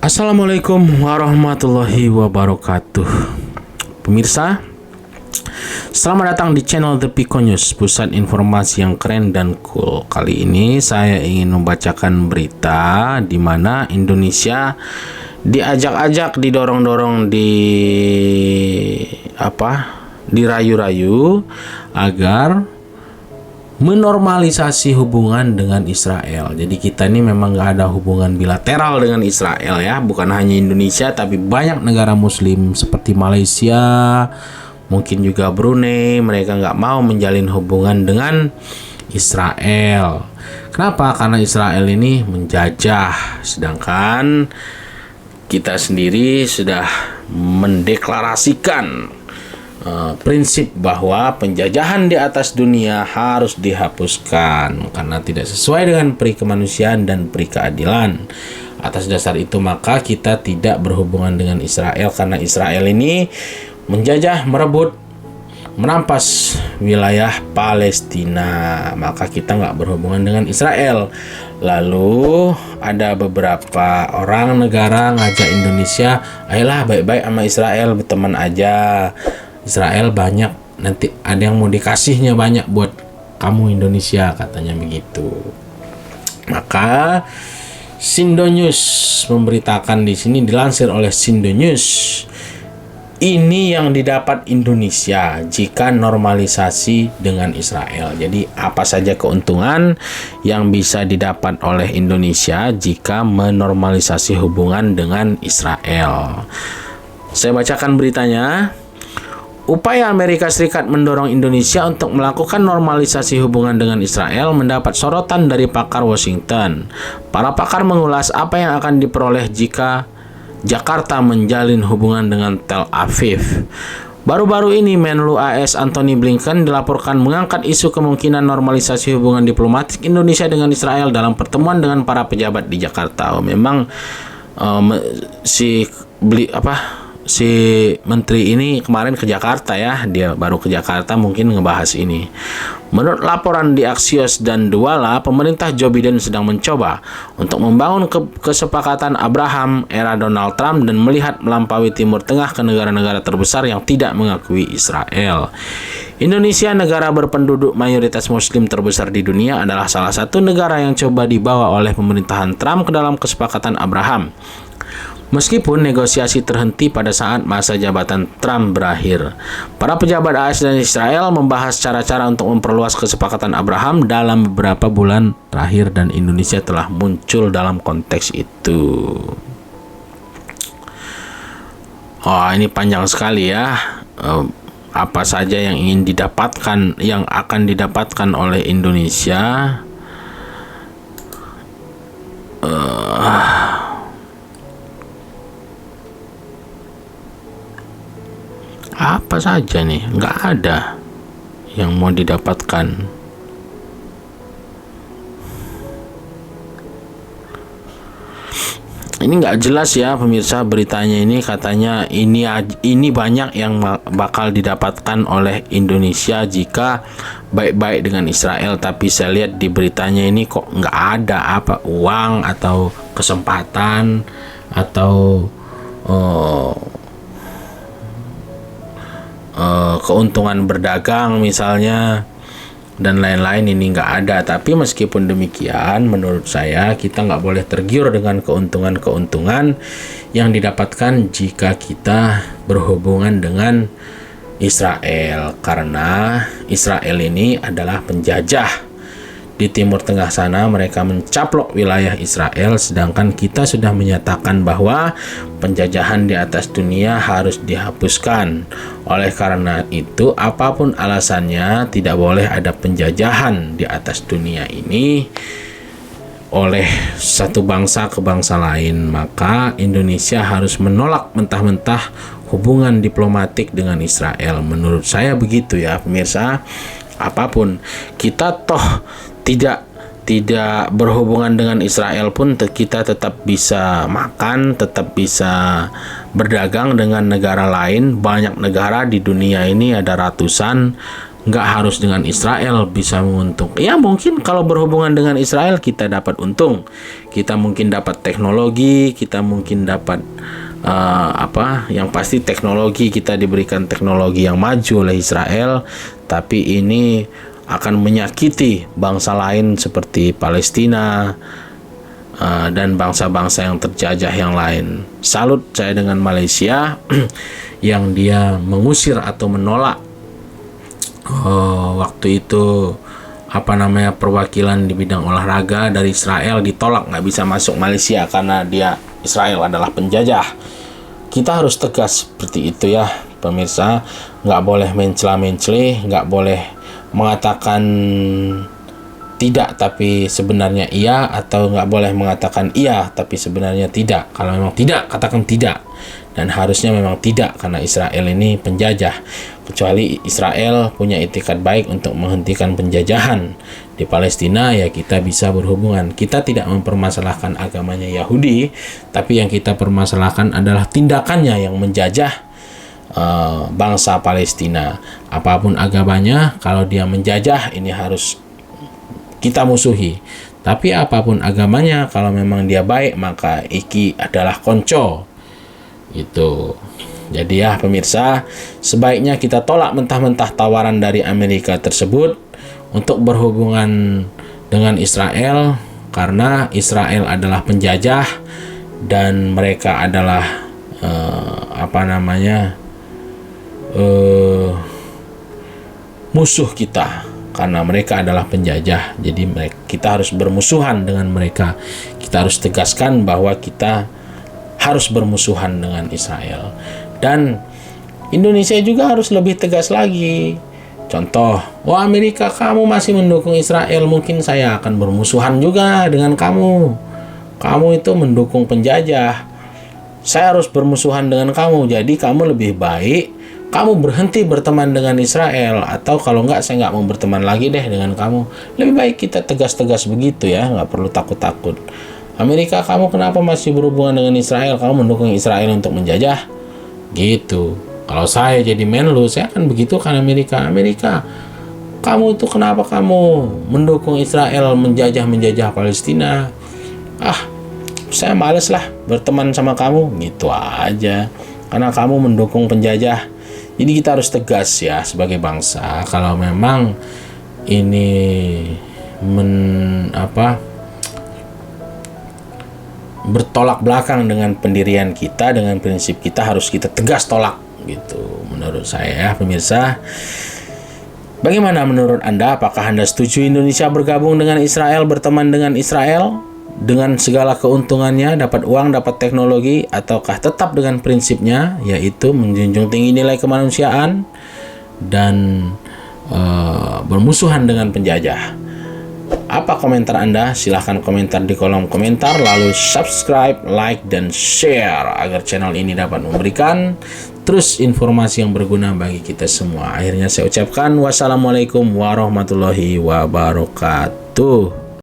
Assalamualaikum warahmatullahi wabarakatuh. Pemirsa, selamat datang di channel The Pico News, pusat informasi yang keren dan cool. Kali ini saya ingin membacakan berita di mana Indonesia diajak-ajak, didorong-dorong, dirayu-rayu agar menormalisasi hubungan dengan Israel. Jadi kita ini memang nggak ada hubungan bilateral dengan Israel ya. Bukan hanya Indonesia, tapi banyak negara Muslim seperti Malaysia, mungkin juga Brunei. Mereka nggak mau menjalin hubungan dengan Israel. Kenapa? Karena Israel ini menjajah, sedangkan kita sendiri sudah mendeklarasikan prinsip bahwa penjajahan di atas dunia harus dihapuskan karena tidak sesuai dengan peri kemanusiaan dan peri keadilan. Atas dasar itu maka kita tidak berhubungan dengan Israel karena Israel ini menjajah, merebut, merampas wilayah Palestina. Maka kita nggak berhubungan dengan Israel. Lalu ada beberapa orang negara ngajak Indonesia, ayolah baik-baik sama Israel, berteman aja. Israel banyak, nanti ada yang mau dikasihnya banyak buat kamu Indonesia, katanya begitu. Maka Sindo News memberitakan di sini, dilansir oleh Sindo News, ini yang didapat Indonesia jika normalisasi dengan Israel. Jadi apa saja keuntungan yang bisa didapat oleh Indonesia jika menormalisasi hubungan dengan Israel. Saya bacakan beritanya. Upaya Amerika Serikat mendorong Indonesia untuk melakukan normalisasi hubungan dengan Israel mendapat sorotan dari pakar Washington. Para pakar mengulas apa yang akan diperoleh jika Jakarta menjalin hubungan dengan Tel Aviv. Baru-baru ini Menlu AS Antony Blinken dilaporkan mengangkat isu kemungkinan normalisasi hubungan diplomatik Indonesia dengan Israel dalam pertemuan dengan para pejabat di Jakarta. Si menteri ini kemarin ke Jakarta ya, dia baru ke Jakarta mungkin ngebahas ini. Menurut laporan di Axios dan Douala, pemerintah Joe Biden sedang mencoba untuk membangun kesepakatan Abraham era Donald Trump dan melihat melampaui Timur Tengah ke negara-negara terbesar yang tidak mengakui Israel. Indonesia, negara berpenduduk mayoritas Muslim terbesar di dunia, adalah salah satu negara yang coba dibawa oleh pemerintahan Trump ke dalam kesepakatan Abraham. Meskipun negosiasi terhenti pada saat masa jabatan Trump berakhir, para pejabat AS dan Israel membahas cara-cara untuk memperluas kesepakatan Abraham dalam beberapa bulan terakhir dan Indonesia telah muncul dalam konteks itu. Oh, ini panjang sekali ya. Apa saja yang ingin didapatkan, yang akan didapatkan oleh Indonesia? Apa saja nih? Nggak ada yang mau didapatkan. Ini nggak jelas ya pemirsa, beritanya ini katanya ini banyak yang bakal didapatkan oleh Indonesia jika baik-baik dengan Israel, tapi saya lihat di beritanya ini kok nggak ada apa uang atau kesempatan atau keuntungan berdagang misalnya dan lain-lain, ini nggak ada. Tapi meskipun demikian, menurut saya kita nggak boleh tergiur dengan keuntungan-keuntungan yang didapatkan jika kita berhubungan dengan Israel, karena Israel ini adalah penjajah di Timur Tengah sana. Mereka mencaplok wilayah Israel, sedangkan kita sudah menyatakan bahwa penjajahan di atas dunia harus dihapuskan. Oleh karena itu, apapun alasannya, tidak boleh ada penjajahan di atas dunia ini oleh satu bangsa ke bangsa lain. Maka Indonesia harus menolak mentah-mentah hubungan diplomatik dengan Israel. Menurut saya begitu ya pemirsa. Apapun kita toh tidak berhubungan dengan Israel pun kita tetap bisa makan, tetap bisa berdagang dengan negara lain. Banyak negara di dunia ini, ada ratusan, nggak harus dengan Israel bisa menguntungkan. Ya mungkin kalau berhubungan dengan Israel kita dapat untung, kita mungkin dapat teknologi, kita mungkin dapat yang pasti teknologi, kita diberikan teknologi yang maju oleh Israel, tapi ini akan menyakiti bangsa lain seperti Palestina dan bangsa-bangsa yang terjajah yang lain. Salut saya dengan Malaysia yang dia mengusir atau menolak waktu itu perwakilan di bidang olahraga dari Israel ditolak, nggak bisa masuk Malaysia karena Israel adalah penjajah. Kita harus tegas seperti itu ya pemirsa, nggak boleh mencela-mencela, nggak boleh mengatakan tidak tapi sebenarnya iya, atau nggak boleh mengatakan iya tapi sebenarnya tidak. Kalau memang tidak, katakan tidak, dan harusnya memang tidak karena Israel ini penjajah. Kecuali Israel punya itikat baik untuk menghentikan penjajahan di Palestina, ya kita bisa berhubungan. Kita tidak mempermasalahkan agamanya Yahudi, tapi yang kita permasalahkan adalah tindakannya yang menjajah bangsa Palestina. Apapun agamanya, kalau dia menjajah ini harus kita musuhi. Tapi apapun agamanya, kalau memang dia baik, maka iki adalah konco. Itu. Jadi ya pemirsa, sebaiknya kita tolak mentah-mentah tawaran dari Amerika tersebut untuk berhubungan dengan Israel, karena Israel adalah penjajah dan mereka adalah musuh kita karena mereka adalah penjajah. Jadi kita harus bermusuhan dengan mereka. Kita harus tegaskan bahwa kita harus bermusuhan dengan Israel. Dan Indonesia juga harus lebih tegas lagi. Contoh, Amerika kamu masih mendukung Israel, mungkin saya akan bermusuhan juga dengan kamu. Kamu itu mendukung penjajah, saya harus bermusuhan dengan kamu. Jadi kamu lebih baik kamu berhenti berteman dengan Israel, atau kalau enggak saya nggak mau berteman lagi deh dengan kamu. Lebih baik kita tegas-tegas begitu ya, nggak perlu takut-takut. Amerika kamu kenapa masih berhubungan dengan Israel? Kamu mendukung Israel untuk menjajah? Gitu. Kalau saya jadi Menlu, saya akan begitu kan Amerika, kamu itu kenapa kamu mendukung Israel menjajah Palestina? Saya males lah berteman sama kamu, gitu aja. Karena kamu mendukung penjajah. Jadi kita harus tegas ya sebagai bangsa. Kalau memang ini bertolak belakang dengan pendirian kita, dengan prinsip kita, harus kita tegas tolak gitu menurut saya ya pemirsa. Bagaimana menurut Anda? Apakah Anda setuju Indonesia bergabung dengan Israel, berteman dengan Israel dengan segala keuntungannya, dapat uang, dapat teknologi, ataukah tetap dengan prinsipnya, yaitu menjunjung tinggi nilai kemanusiaan dan bermusuhan dengan penjajah? Apa komentar Anda? Silahkan komentar di kolom komentar, lalu subscribe, like, dan share agar channel ini dapat memberikan terus informasi yang berguna bagi kita semua. Akhirnya saya ucapkan wassalamualaikum warahmatullahi wabarakatuh.